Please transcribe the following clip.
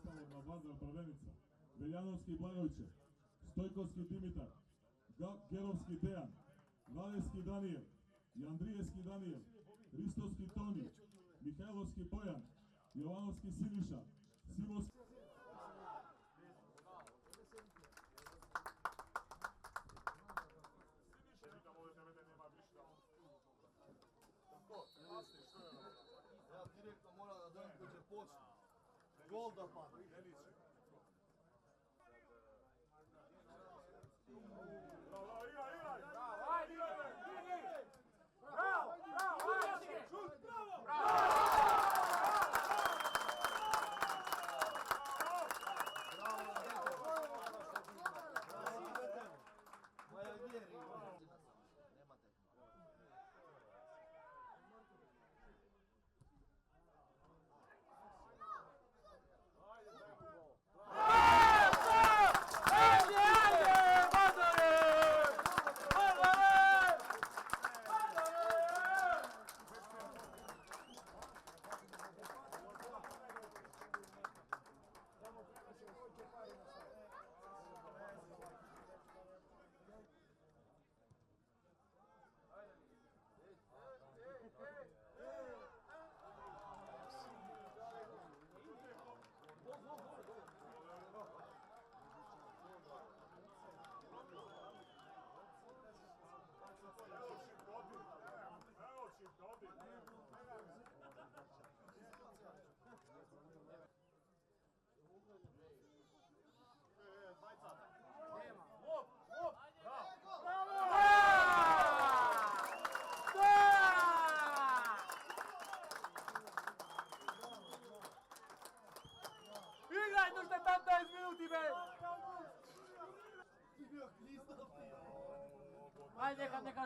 Krastalov Vazar Prvenica, Veljanovski Blagoviće, Stojkovski Dimitar, Gerovski Dejan, Valevski Danijel, Jandrijevski Danijel, Ristovski Toni, Mihajlovski Bojan, Jovanovski Siniša, Simovski... Ja direktno moram da dam koji će početi. Gol da padne. Bravo, igraj! Bravo, ajde, igraj! Bravo, ajde! Šut, bravo! Moja vjeri. Nemate. Igraj, tu ste 15 minuti, be! Ajde, neka...